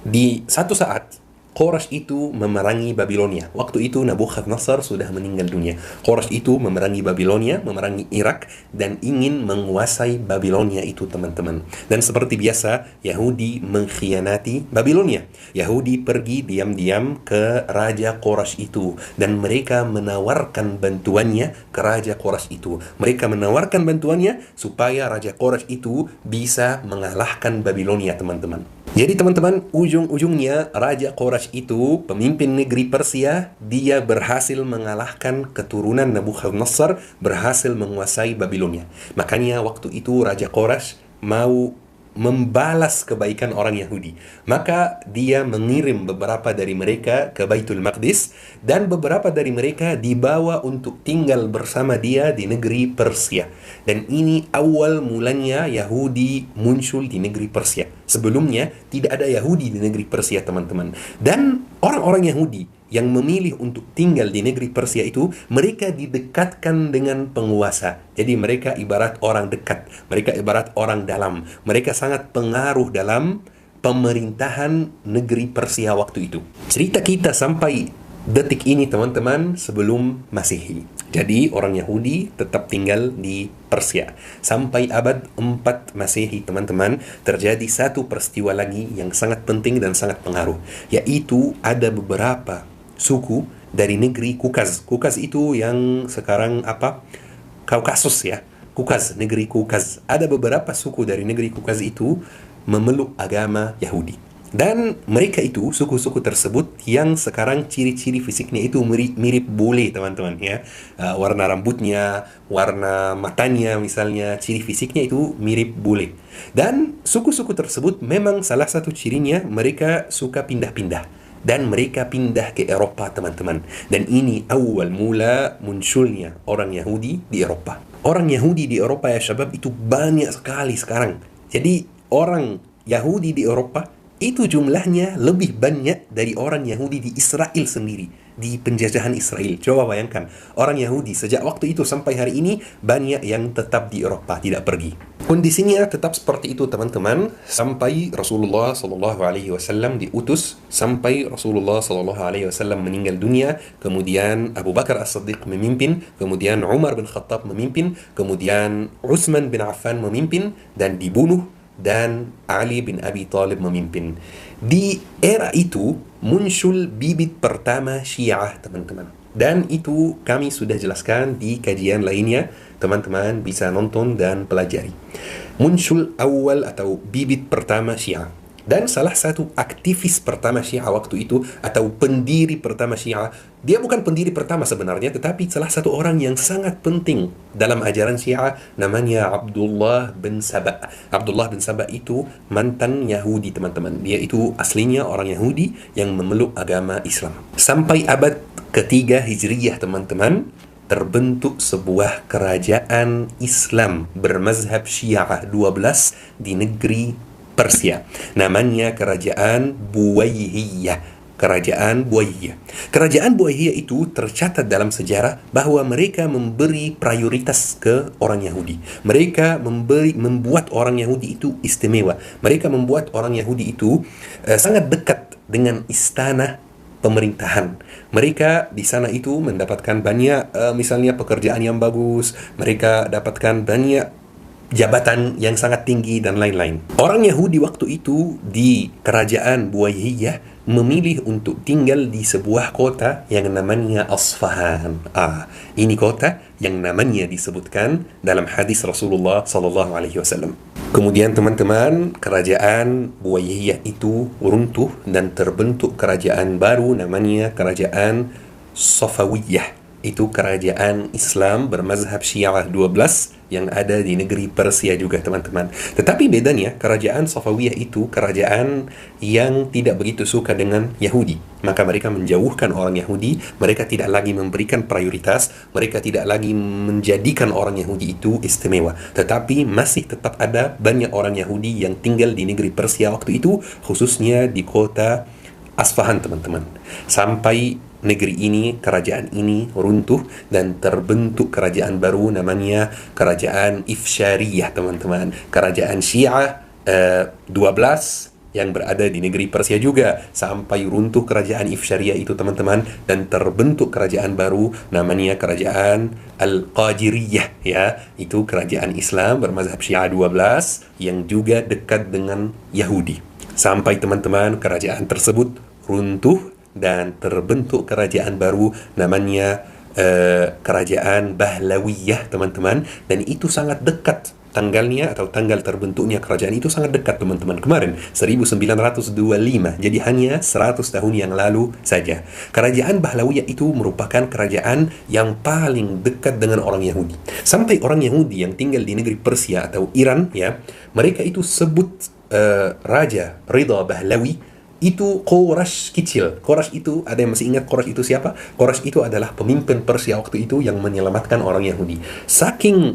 Di satu saat, Quraisy itu memerangi Babilonia. Waktu itu Nabukadnezar sudah meninggal dunia. Quraisy itu memerangi Babilonia, memerangi Irak, dan ingin menguasai Babilonia itu, teman-teman. Dan seperti biasa, Yahudi mengkhianati Babilonia. Yahudi pergi diam-diam ke Raja Quraisy itu, dan mereka menawarkan bantuannya ke Raja Quraisy itu. Mereka menawarkan bantuannya supaya Raja Quraisy itu bisa mengalahkan Babilonia, teman-teman. Jadi teman-teman, ujung-ujungnya Raja Quraisy itu, pemimpin negeri Persia, dia berhasil mengalahkan keturunan Nabukadnezar, berhasil menguasai Babilonia. Makanya waktu itu Raja Quraisy mau membalas kebaikan orang Yahudi. Maka dia mengirim beberapa dari mereka ke Baitul Maqdis, dan beberapa dari mereka dibawa untuk tinggal bersama dia di negeri Persia. Dan ini awal mulanya Yahudi muncul di negeri Persia. Sebelumnya tidak ada Yahudi di negeri Persia, teman-teman. Dan orang-orang Yahudi yang memilih untuk tinggal di negeri Persia itu, mereka didekatkan dengan penguasa. Jadi mereka ibarat orang dekat, mereka ibarat orang dalam. Mereka sangat pengaruh dalam pemerintahan negeri Persia waktu itu. Cerita kita sampai detik ini, teman-teman, sebelum Masehi. Jadi orang Yahudi tetap tinggal di Persia. Sampai abad 4 Masehi, teman-teman, terjadi satu peristiwa lagi yang sangat penting dan sangat pengaruh. Yaitu ada beberapa suku dari negeri Kukaz. Kukaz itu yang sekarang apa? Kaukasus ya. Kukaz, negeri Kukaz. Ada beberapa suku dari negeri Kukaz itu memeluk agama Yahudi. Dan mereka itu, suku-suku tersebut yang sekarang ciri-ciri fisiknya itu mirip bule, teman-teman ya. Warna rambutnya, warna matanya misalnya, ciri fisiknya itu mirip bule. Dan suku-suku tersebut memang salah satu cirinya mereka suka pindah-pindah. Dan mereka pindah ke Eropa, teman-teman. Dan ini awal mula munculnya orang Yahudi di Eropa. Orang Yahudi di Eropa ya syabab itu banyak sekali sekarang. Jadi orang Yahudi di Eropa itu jumlahnya lebih banyak dari orang Yahudi di Israel sendiri, di penjajahan Israel. Coba bayangkan, orang Yahudi sejak waktu itu sampai hari ini banyak yang tetap di Eropa, tidak pergi. Kondisinya tetap seperti itu, teman-teman, sampai Rasulullah Shallallahu Alaihi Wasallam diutus, sampai Rasulullah Shallallahu Alaihi Wasallam meninggal dunia, kemudian Abu Bakar As-Siddiq memimpin, kemudian Umar bin Khattab memimpin, kemudian Utsman bin Affan memimpin dan dibunuh, dan Ali bin Abi Thalib memimpin. Di era itu muncul bibit pertama Syiah, teman-teman. Dan itu kami sudah jelaskan di kajian lainnya. Teman-teman bisa nonton dan pelajari. Muncul awal atau bibit pertama Syiah. Dan salah satu aktivis pertama Syiah waktu itu, atau pendiri pertama Syiah, dia bukan pendiri pertama sebenarnya, tetapi salah satu orang yang sangat penting dalam ajaran Syiah, namanya Abdullah bin Saba. Abdullah bin Saba itu mantan Yahudi, teman-teman. Dia itu aslinya orang Yahudi yang memeluk agama Islam. Sampai abad ketiga Hijriyah, teman-teman, terbentuk sebuah kerajaan Islam bermazhab Syiah 12 di negeri Persia. Namanya Kerajaan Buwaihiyah. Kerajaan Buwaihiyah. Kerajaan Buwaihiyah itu tercatat dalam sejarah bahwa mereka memberi prioritas ke orang Yahudi. Mereka membuat orang Yahudi itu istimewa. Mereka membuat orang Yahudi itu sangat dekat dengan istana pemerintahan. Mereka di sana itu mendapatkan banyak misalnya pekerjaan yang bagus. Mereka dapatkan banyak jabatan yang sangat tinggi dan lain-lain. Orang Yahudi waktu itu di kerajaan Buwaihiyah memilih untuk tinggal di sebuah kota yang namanya Asfahan. Ini kota yang namanya disebutkan dalam hadis Rasulullah sallallahu alaihi wasallam. Kemudian teman-teman, kerajaan Buwaihiyah itu runtuh dan terbentuk kerajaan baru namanya Kerajaan Safawiyah. Itu kerajaan Islam bermazhab Syiah 12 yang ada di negeri Persia juga, teman-teman. Tetapi bedanya, kerajaan Safawiyah itu kerajaan yang tidak begitu suka dengan Yahudi. Maka mereka menjauhkan orang Yahudi, mereka tidak lagi memberikan prioritas, mereka tidak lagi menjadikan orang Yahudi itu istimewa. Tetapi masih tetap ada banyak orang Yahudi yang tinggal di negeri Persia waktu itu, khususnya di kota Asfahan, teman-teman. Sampai negeri ini, kerajaan ini runtuh dan terbentuk kerajaan baru namanya Kerajaan Ifsyariyah, teman-teman. Kerajaan Syiah 12 yang berada di negeri Persia juga, sampai runtuh kerajaan Ifsyariyah itu teman-teman, dan terbentuk kerajaan baru namanya kerajaan Al-Qadiriyah, ya. Itu kerajaan Islam bermazhab Syiah 12 yang juga dekat dengan Yahudi. Sampai teman-teman kerajaan tersebut runtuh dan terbentuk kerajaan baru namanya kerajaan Bahlawiyah teman-teman, dan itu sangat dekat tanggalnya atau tanggal terbentuknya kerajaan itu sangat dekat teman-teman, kemarin 1925, jadi hanya 100 tahun yang lalu saja. Kerajaan Bahlawiyah itu merupakan kerajaan yang paling dekat dengan orang Yahudi, sampai orang Yahudi yang tinggal di negeri Persia atau Iran, ya, mereka itu sebut Raja Ridha Bahlawi itu Quraisy kecil. Quraisy itu, ada yang masih ingat Quraisy itu siapa? Quraisy itu adalah pemimpin Persia waktu itu yang menyelamatkan orang Yahudi. Saking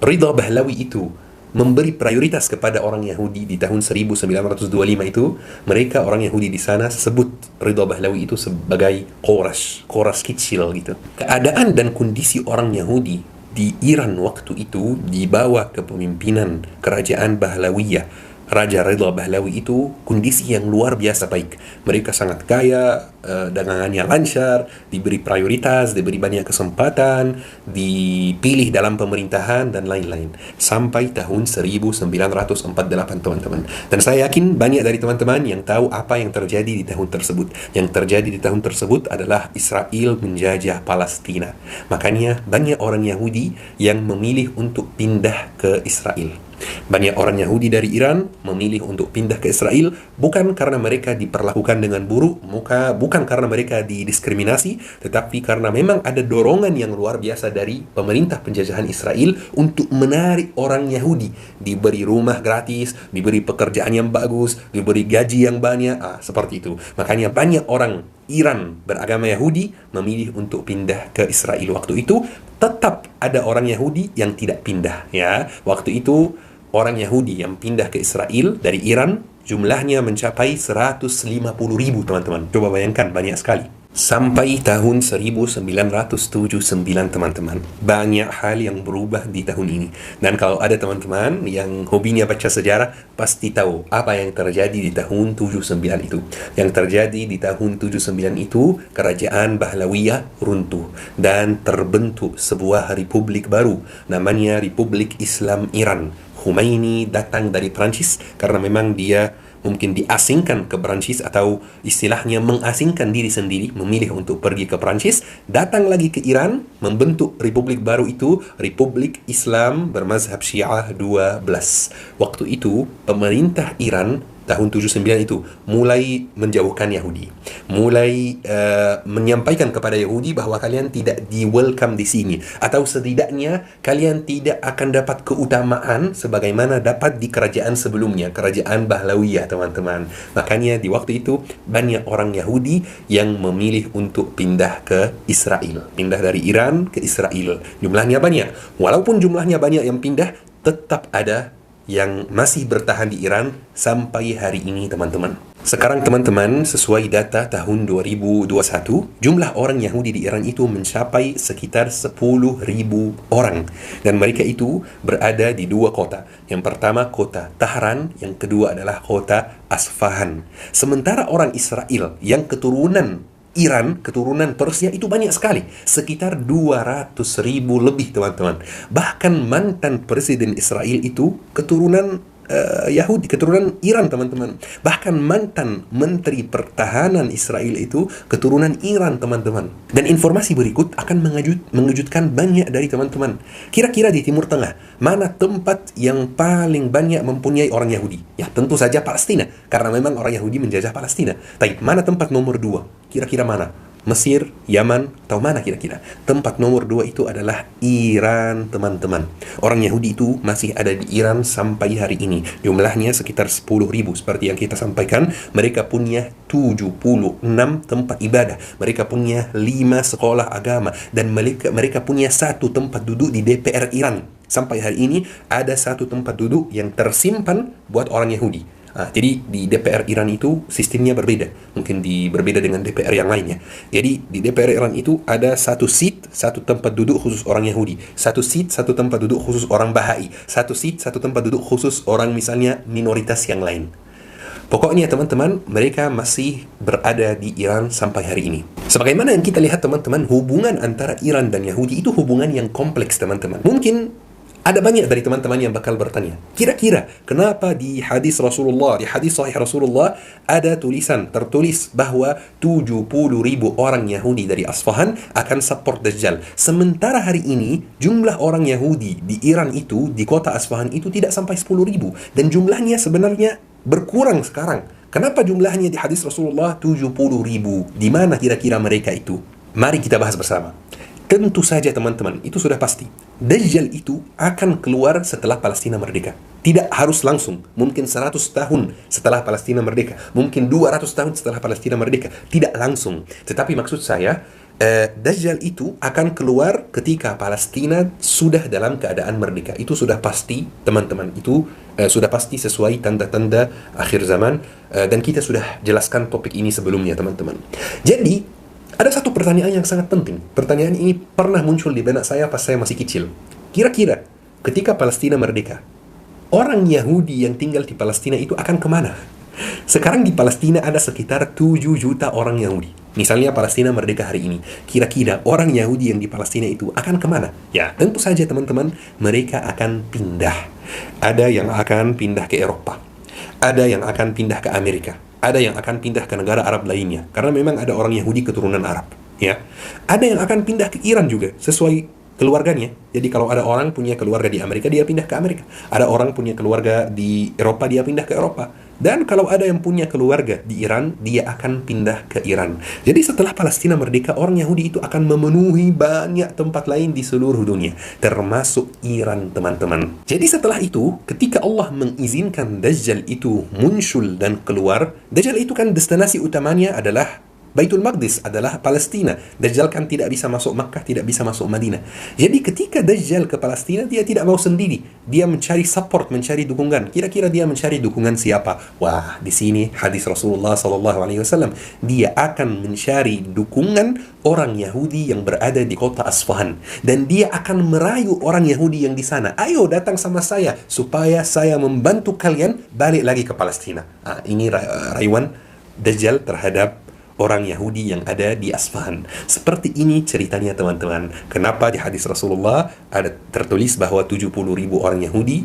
Ridha Bahlawi itu memberi prioritas kepada orang Yahudi di tahun 1925 itu, mereka orang Yahudi di sana sebut Ridha Bahlawi itu sebagai Quraisy kecil gitu. Keadaan dan kondisi orang Yahudi di Iran waktu itu di bawah kepemimpinan kerajaan Bahlawiyah Raja Ridha Bahlawi itu kondisi yang luar biasa baik. Mereka sangat kaya, dagangannya lancar, diberi prioritas, diberi banyak kesempatan, dipilih dalam pemerintahan dan lain-lain. Sampai tahun 1948 teman-teman. Dan saya yakin banyak dari teman-teman yang tahu apa yang terjadi di tahun tersebut. Yang terjadi di tahun tersebut adalah Israel menjajah Palestina. Makanya banyak orang Yahudi yang memilih untuk pindah ke Israel. Banyak orang Yahudi dari Iran memilih untuk pindah ke Israel bukan karena mereka diperlakukan dengan buruk, bukan karena mereka didiskriminasi, tetapi karena memang ada dorongan yang luar biasa dari pemerintah penjajahan Israel untuk menarik orang Yahudi, diberi rumah gratis, diberi pekerjaan yang bagus, diberi gaji yang banyak, seperti itu. Makanya banyak orang Iran beragama Yahudi memilih untuk pindah ke Israel. Waktu itu tetap ada orang Yahudi yang tidak pindah, ya. Waktu itu orang Yahudi yang pindah ke Israel dari Iran jumlahnya mencapai 150.000 teman-teman. Coba bayangkan, banyak sekali. Sampai tahun 1979 teman-teman, banyak hal yang berubah di tahun ini. Dan kalau ada teman-teman yang hobinya baca sejarah, pasti tahu apa yang terjadi di tahun 79 itu. Yang terjadi di tahun 79 itu, kerajaan Bahlawiyah runtuh dan terbentuk sebuah republik baru namanya Republik Islam Iran. Khomeini datang dari Perancis karena memang dia mungkin diasingkan ke Perancis atau istilahnya mengasingkan diri sendiri, memilih untuk pergi ke Perancis, datang lagi ke Iran, membentuk republik baru itu, Republik Islam bermazhab Syiah 12. Waktu itu pemerintah Iran tahun 79 itu mulai menjauhkan Yahudi, mulai menyampaikan kepada Yahudi bahwa kalian tidak di-welcome di sini, atau setidaknya kalian tidak akan dapat keutamaan sebagaimana dapat di kerajaan sebelumnya, kerajaan Bahlawiyah teman-teman. Makanya di waktu itu banyak orang Yahudi yang memilih untuk pindah ke Israel, pindah dari Iran ke Israel. Jumlahnya banyak. Walaupun jumlahnya banyak yang pindah, tetap ada yang masih bertahan di Iran sampai hari ini teman-teman. Sekarang teman-teman, sesuai data tahun 2021, jumlah orang Yahudi di Iran itu mencapai sekitar 10.000 orang. Dan mereka itu berada di dua kota. Yang pertama kota Tahran, yang kedua adalah kota Asfahan. Sementara orang Israel yang keturunan Iran, keturunan Persia itu banyak sekali, sekitar 200.000 lebih teman-teman. Bahkan mantan presiden Israel itu keturunan Yahudi, keturunan Iran teman-teman. Bahkan mantan menteri pertahanan Israel itu keturunan Iran teman-teman. Dan informasi berikut akan mengejutkan banyak dari teman-teman. Kira-kira di Timur Tengah, mana tempat yang paling banyak mempunyai orang Yahudi? Ya tentu saja Palestina, karena memang orang Yahudi menjajah Palestina. Tapi mana tempat nomor 2? Kira-kira mana? Mesir, Yaman, atau mana kira-kira? Tempat nomor 2 itu adalah Iran teman-teman. Orang Yahudi itu masih ada di Iran sampai hari ini. Jumlahnya sekitar 10.000 seperti yang kita sampaikan. Mereka punya 76 tempat ibadah. Mereka punya 5 sekolah agama. Dan mereka punya 1 tempat duduk di DPR Iran. Sampai hari ini ada 1 tempat duduk yang tersimpan buat orang Yahudi. Jadi di DPR Iran itu sistemnya berbeda. Mungkin berbeda dengan DPR yang lainnya. Jadi di DPR Iran itu ada 1 seat, 1 tempat duduk khusus orang Yahudi. 1 seat, 1 tempat duduk khusus orang Bahai. 1 seat, 1 tempat duduk khusus orang misalnya minoritas yang lain. Pokoknya teman-teman, mereka masih berada di Iran sampai hari ini. Sebagaimana yang kita lihat teman-teman, hubungan antara Iran dan Yahudi itu hubungan yang kompleks teman-teman. Mungkin ada banyak dari teman-teman yang bakal bertanya, kira-kira kenapa di hadis Rasulullah, di hadis sahih Rasulullah ada tertulis bahwa 70.000 orang Yahudi dari Asfahan akan support Dajjal. Sementara hari ini jumlah orang Yahudi di Iran itu, di kota Asfahan itu tidak sampai 10.000 dan jumlahnya sebenarnya berkurang sekarang. Kenapa jumlahnya di hadis Rasulullah 70.000? Di mana kira-kira mereka itu? Mari kita bahas bersama. Tentu saja teman-teman, itu sudah pasti. Dajjal itu akan keluar setelah Palestina merdeka. Tidak harus langsung. Mungkin 100 tahun setelah Palestina merdeka. Mungkin 200 tahun setelah Palestina merdeka. Tidak langsung. Tetapi maksud saya, Dajjal itu akan keluar ketika Palestina sudah dalam keadaan merdeka. Itu sudah pasti, teman-teman. Itu sudah pasti sesuai tanda-tanda akhir zaman. Dan kita sudah jelaskan topik ini sebelumnya, teman-teman. Jadi, ada satu pertanyaan yang sangat penting. Pertanyaan ini pernah muncul di benak saya pas saya masih kecil. Kira-kira ketika Palestina merdeka, orang Yahudi yang tinggal di Palestina itu akan kemana? Sekarang di Palestina ada sekitar 7 juta orang Yahudi. Misalnya Palestina merdeka hari ini. Kira-kira orang Yahudi yang di Palestina itu akan kemana? Ya, tentu saja teman-teman, mereka akan pindah. Ada yang akan pindah ke Eropa. Ada yang akan pindah ke Amerika. Ada yang akan pindah ke negara Arab lainnya. Karena memang ada orang Yahudi keturunan Arab. Ya. Ada yang akan pindah ke Iran juga, sesuai keluarganya. Jadi kalau ada orang punya keluarga di Amerika, dia pindah ke Amerika. Ada orang punya keluarga di Eropa, dia pindah ke Eropa. Dan kalau ada yang punya keluarga di Iran, dia akan pindah ke Iran. Jadi setelah Palestina merdeka, orang Yahudi itu akan memenuhi banyak tempat lain di seluruh dunia, termasuk Iran, teman-teman. Jadi setelah itu, ketika Allah mengizinkan Dajjal itu muncul dan keluar, Dajjal itu kan destinasi utamanya adalah Baitul Maqdis, adalah Palestina. Dajjal kan tidak bisa masuk Makkah, tidak bisa masuk Madinah. Jadi ketika Dajjal ke Palestina, dia tidak mau sendiri. Dia mencari support, mencari dukungan. Kira-kira dia mencari dukungan siapa? Wah, di sini hadis Rasulullah SAW. Dia akan mencari dukungan orang Yahudi yang berada di kota Asfahan. Dan dia akan merayu orang Yahudi yang di sana. Ayo datang sama saya, supaya saya membantu kalian balik lagi ke Palestina. Ini rayuan Dajjal terhadap orang Yahudi yang ada di Asfahan. Seperti ini ceritanya teman-teman. Kenapa di hadis Rasulullah ada tertulis bahwa 70.000 orang Yahudi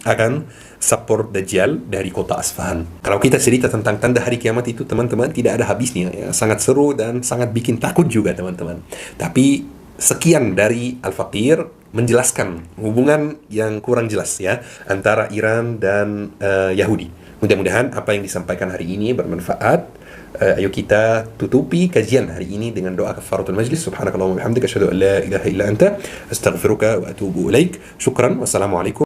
akan support Dajjal dari kota Asfahan. Kalau kita cerita tentang tanda hari kiamat itu teman-teman tidak ada habisnya. Ya. Sangat seru dan sangat bikin takut juga teman-teman. Tapi sekian dari Al-Faqir menjelaskan hubungan yang kurang jelas ya antara Iran dan Yahudi. Mudah-mudahan apa yang disampaikan hari ini bermanfaat. Ayo kita tutupi kajian hari ini dengan doa kafaratul majlis. Subhanakallahumma wa bihamdika asyhadu an la ilaha illa anta astaghfiruka wa atubu ilaik. Syukran. Wassalamualaikum.